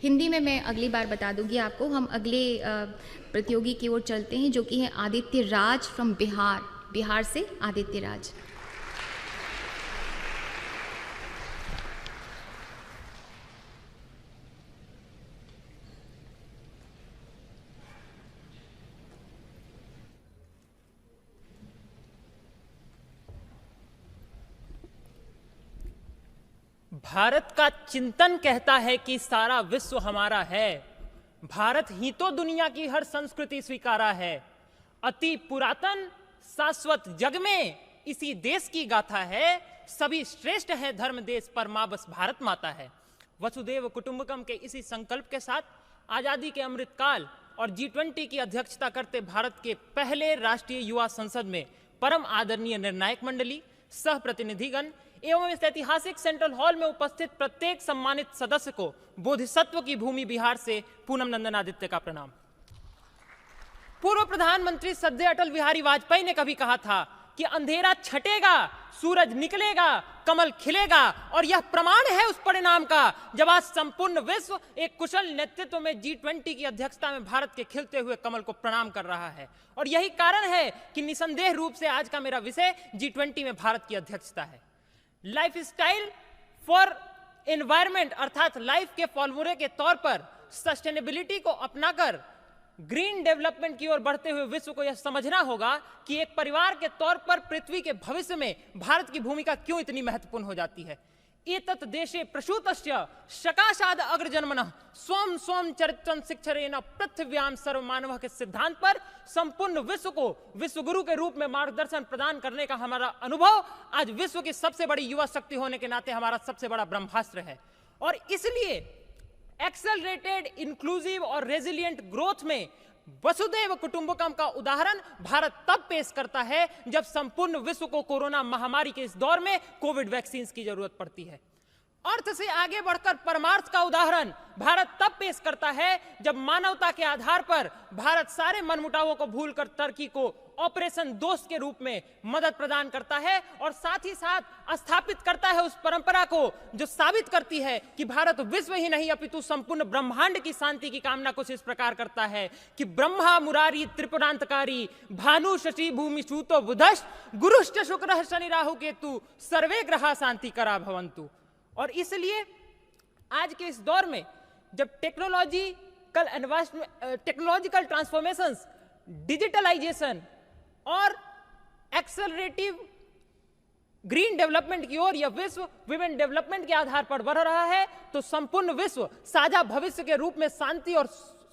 हिंदी में मैं अगली बार बता दूंगी आपको। हम अगले प्रतियोगी की ओर चलते हैं, जो कि है आदित्य राज फ्रॉम बिहार। बिहार से आदित्य राज। भारत का चिंतन कहता है कि सारा विश्व हमारा है। भारत ही तो दुनिया की हर संस्कृति स्वीकारा है। अति पुरातन शाश्वत जग में इसी देश की गाथा है। सभी श्रेष्ठ है धर्म देश पर मां बस भारत माता है। वसुदेव कुटुंबकम के इसी संकल्प के साथ आजादी के अमृत काल और G20 की अध्यक्षता करते भारत के पहले राष्ट्रीय युवा संसद में परम आदरणीय निर्णायक मंडली, सह प्रतिनिधिगण एवं इस ऐतिहासिक सेंट्रल हॉल में उपस्थित प्रत्येक सम्मानित सदस्य को बोधिसत्व की भूमि बिहार से पूनम नंदन आदित्य का प्रणाम। पूर्व प्रधानमंत्री सद्य अटल बिहारी वाजपेयी ने कभी कहा था कि अंधेरा छटेगा, सूरज निकलेगा, कमल खिलेगा, और यह प्रमाण है उस परिणाम का जब आज संपूर्ण विश्व एक कुशल नेतृत्व में G20 की अध्यक्षता में भारत के खिलते हुए कमल को प्रणाम कर रहा है। और यही कारण है कि निसंदेह रूप से आज का मेरा विषय G20 में भारत की अध्यक्षता है। लाइफ स्टाइल फॉर एनवायरमेंट अर्थात लाइफ के फॉर्मूले के तौर पर सस्टेनेबिलिटी को अपनाकर ग्रीन डेवलपमेंट की ओर बढ़ते हुए विश्व को यह समझना होगा कि एक परिवार के तौर पर पृथ्वी के भविष्य में भारत की भूमिका क्यों इतनी महत्वपूर्ण हो जाती है। एतत् देशे प्रसूतस्य सकाशाद अग्रजन्मनः स्वम स्वम चरित्रं शिक्षरेण पृथ्व्याम सर्वमानवः के सिद्धांत पर संपूर्ण विश्व को विश्वगुरु के रूप में मार्गदर्शन प्रदान करने का हमारा अनुभव आज विश्व की सबसे बड़ी युवा शक्ति होने के नाते हमारा सबसे बड़ा ब्रह्मास्त्र है। और इसलिए एक्सेलरेटेड, इंक्लूसिव और रेजिलिएंट ग्रोथ में वसुदैव कुटुंबकम का उदाहरण भारत तब पेश करता है जब संपूर्ण विश्व को कोरोना महामारी के इस दौर में कोविड वैक्सीन की जरूरत पड़ती है। अर्थ से आगे बढ़कर परमार्थ का उदाहरण भारत तब पेश करता है जब मानवता के आधार पर भारत सारे मनमुटावों को भूलकर टर्की को ऑपरेशन दोस्त के रूप में मदद प्रदान करता है और साथ ही साथ स्थापित करता है उस परंपरा को जो साबित करती है कि भारत विश्व ही नहीं अपितु संपूर्ण ब्रह्मांड की शांति की कामना कुछ इस प्रकार करता है कि ब्रह्मा मुरारी त्रिपुरांतकारी भानु शशि भूमि सूतो बुधश्च गुरुश्च शुक्रः शनि राहु केतु सर्वे ग्रहा शांति करा भवन्तु। और इसलिए आज के इस दौर में जब टेक्नोलॉजिकल ट्रांसफॉर्मेशंस, डिजिटलाइजेशन और एक्सेलरेटिव ग्रीन डेवलपमेंट की ओर यह विश्व विमेन डेवलपमेंट के आधार पर बढ़ रहा है, तो संपूर्ण विश्व साझा भविष्य के रूप में शांति और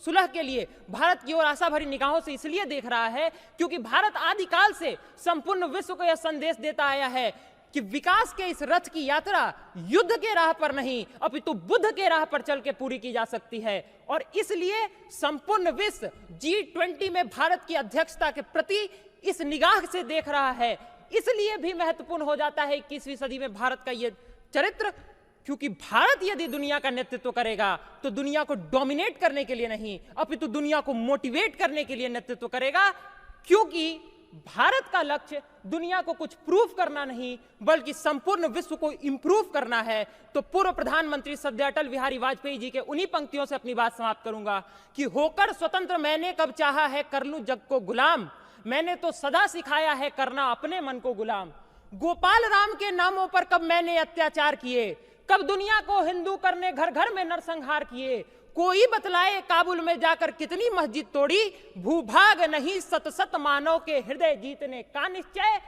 सुलह के लिए भारत की ओर आशा भरी निगाहों से इसलिए देख रहा है क्योंकि भारत आदिकाल से संपूर्ण विश्व को यह संदेश देता आया है कि विकास के इस रथ की यात्रा युद्ध के राह पर नहीं अपितु बुद्ध के राह पर चल के पूरी की जा सकती है। और इसलिए संपूर्ण विश्व G20 में भारत की अध्यक्षता के प्रति इस निगाह से देख रहा है। इसलिए भी महत्वपूर्ण हो जाता है 21वीं सदी में भारत का यह चरित्र, क्योंकि भारत यदि दुनिया का नेतृत्व करेगा तो दुनिया को डोमिनेट करने के लिए नहीं अपितु दुनिया को मोटिवेट करने के लिए नेतृत्व करेगा। क्योंकि भारत का लक्ष्य दुनिया को कुछ प्रूफ करना नहीं बल्कि संपूर्ण विश्व को इंप्रूव करना है। तो पूर्व प्रधानमंत्री सद्य अटल बिहारी वाजपेयी जी के उन्हीं पंक्तियों से अपनी बात समाप्त करूंगा कि होकर स्वतंत्र मैंने कब चाहा है कर लूं जग को गुलाम, मैंने तो सदा सिखाया है करना अपने मन को गुलाम। गोपाल राम के नामों पर कब मैंने अत्याचार किए, कब दुनिया को हिंदू करने घर घर में नरसंहार किए, कोई बतलाए काबुल में जाकर कितनी मस्जिद तोड़ी, भूभाग नहीं सत सत मानव के हृदय जीतने का निश्चय,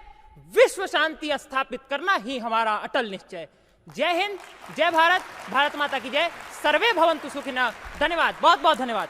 विश्व शांति स्थापित करना ही हमारा अटल निश्चय। जय हिंद, जय भारत, भारत माता की जय, सर्वे भवन्तु सुखिनः। धन्यवाद, बहुत बहुत धन्यवाद।